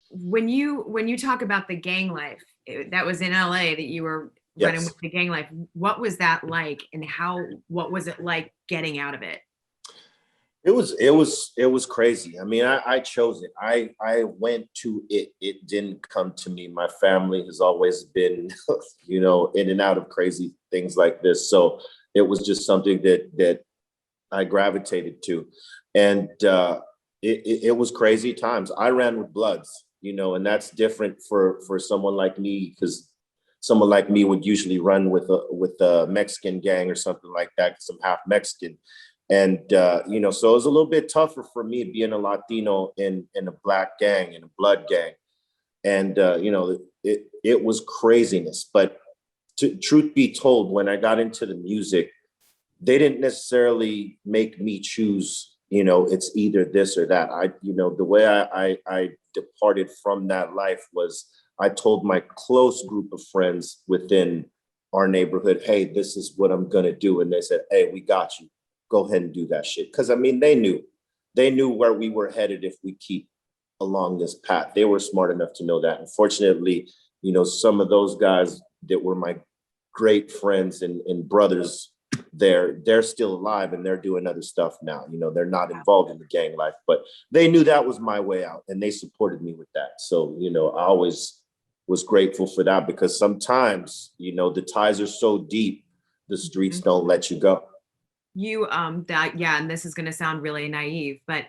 When you talk about the gang life, that was in LA that you were running Yes. with the gang life. What was that like, and what was it like getting out of it? It was crazy. I mean, I chose it. I went to it. It didn't come to me. My family has always been, in and out of crazy things like this. So it was just something that I gravitated to, and it was crazy times. I ran with Bloods, and that's different for someone like me, because someone like me would usually run with a Mexican gang or something like that, because I'm half Mexican. And so it was a little bit tougher for me being a Latino in a black gang, in a blood gang. And it was craziness. But truth be told, when I got into the music, they didn't necessarily make me choose, it's either this or that. The way I departed from that life was, I told my close group of friends within our neighborhood, hey, this is what I'm going to do. And they said, hey, we got you. Go ahead and do that shit. Because I mean, they knew where we were headed if we keep along this path. They were smart enough to know that. Unfortunately, some of those guys that were my great friends and brothers, they're still alive and they're doing other stuff now. They're not involved in the gang life, but they knew that was my way out and they supported me with that. So, I always was grateful for that, because sometimes, the ties are so deep, the streets Mhm. don't let you go. That yeah, and this is going to sound really naive, but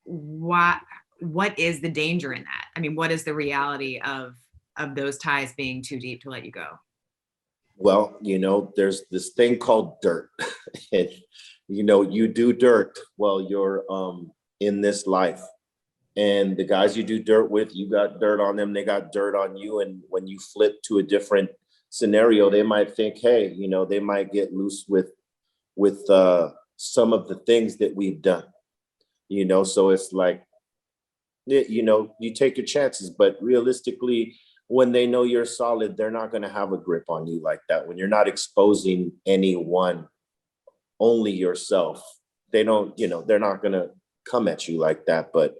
what what is the danger in that? I mean, what is the reality of those ties being too deep to let you go? Well, there's this thing called dirt. And you do dirt while you're in this life. And the guys you do dirt with, you got dirt on them, they got dirt on you. And when you flip to a different scenario, they might think, hey, they might get loose with some of the things that we've done. So it's like, you take your chances, but realistically, when they know you're solid, they're not going to have a grip on you like that. When you're not exposing anyone, only yourself, they don't, they're not going to come at you like that. But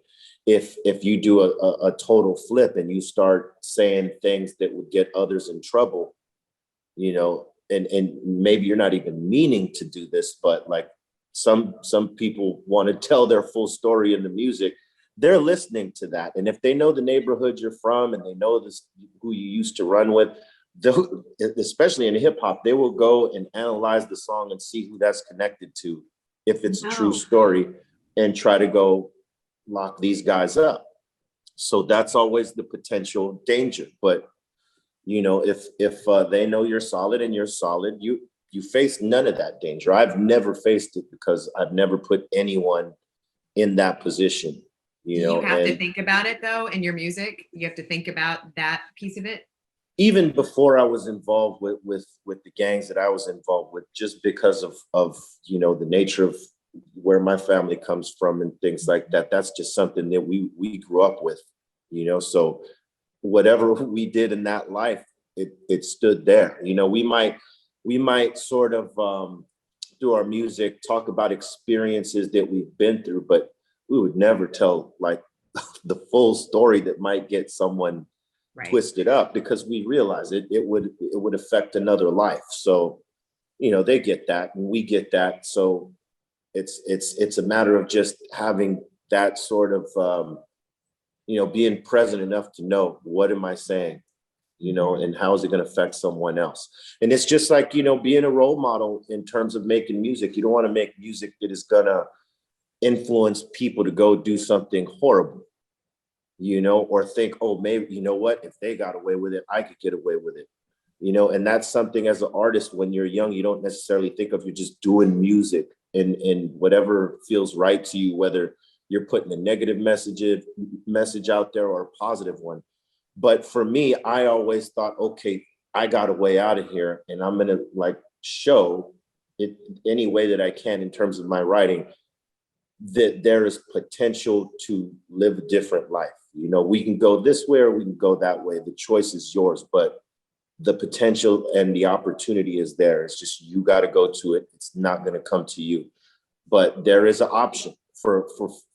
if you do a total flip and you start saying things that would get others in trouble, and maybe you're not even meaning to do this, but like some people want to tell their full story in the music, they're listening to that. And if they know the neighborhood you're from and they know this, who you used to run with, especially in hip hop, they will go and analyze the song and see who that's connected to, if it's a true No. story, and try to go lock these guys up. So that's always the potential danger. But if they know you're solid and you're solid, you face none of that danger. I've never faced it because I've never put anyone in that position. Do you have to And think about it though in your music? You have to think about that piece of it? even before I was involved with the gangs that I was involved with, just because of the nature of where my family comes from and things like that. That's just something that we grew up with. So whatever we did in that life, it stood there. We might sort of through our music talk about experiences that we've been through, but we would never tell like the full story that might get someone Right. twisted up, because we realize it would affect another life. So they get that and we get that. So it's a matter of just having that sort of being present enough to know, what am I saying, and how is it going to affect someone else. And it's just like, being a role model in terms of making music. You don't want to make music that is going to influence people to go do something horrible, or think, oh, maybe, what, if they got away with it, I could get away with it. And that's something, as an artist, when you're young, you don't necessarily think of, you're just doing music and whatever feels right to you, whether you're putting a negative message out there or a positive one. But for me, I always thought, okay, I got a way out of here, and I'm gonna like show it any way that I can in terms of my writing, that there is potential to live a different life. We can go this way or we can go that way. The choice is yours, but the potential and the opportunity is there. It's just, you got to go to it. It's not going to come to you. But there is an option for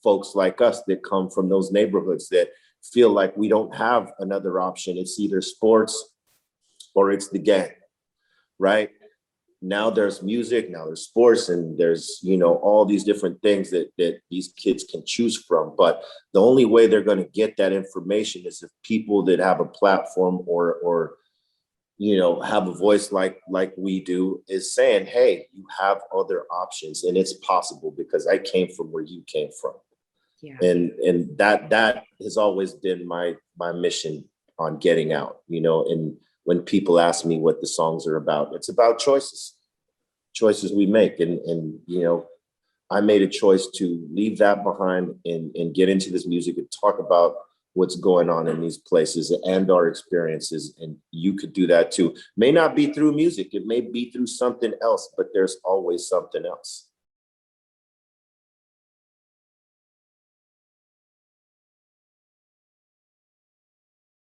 folks like us that come from those neighborhoods that feel like we don't have another option. It's either sports or it's the gang, right? Now there's music, now there's sports, and there's, you know, all these different things that these kids can choose from. But the only way they're going to get that information is if people that have a platform or you know, have a voice like we do is saying, hey, you have other options, and it's possible because I came from where you came from. Yeah. And that has always been my mission on getting out, you know. And when people ask me what the songs are about, it's about choices we make. And you know, I made a choice to leave that behind and get into this music and talk about what's going on in these places and our experiences. And you could do that too. May not be through music, it may be through something else, but there's always something else.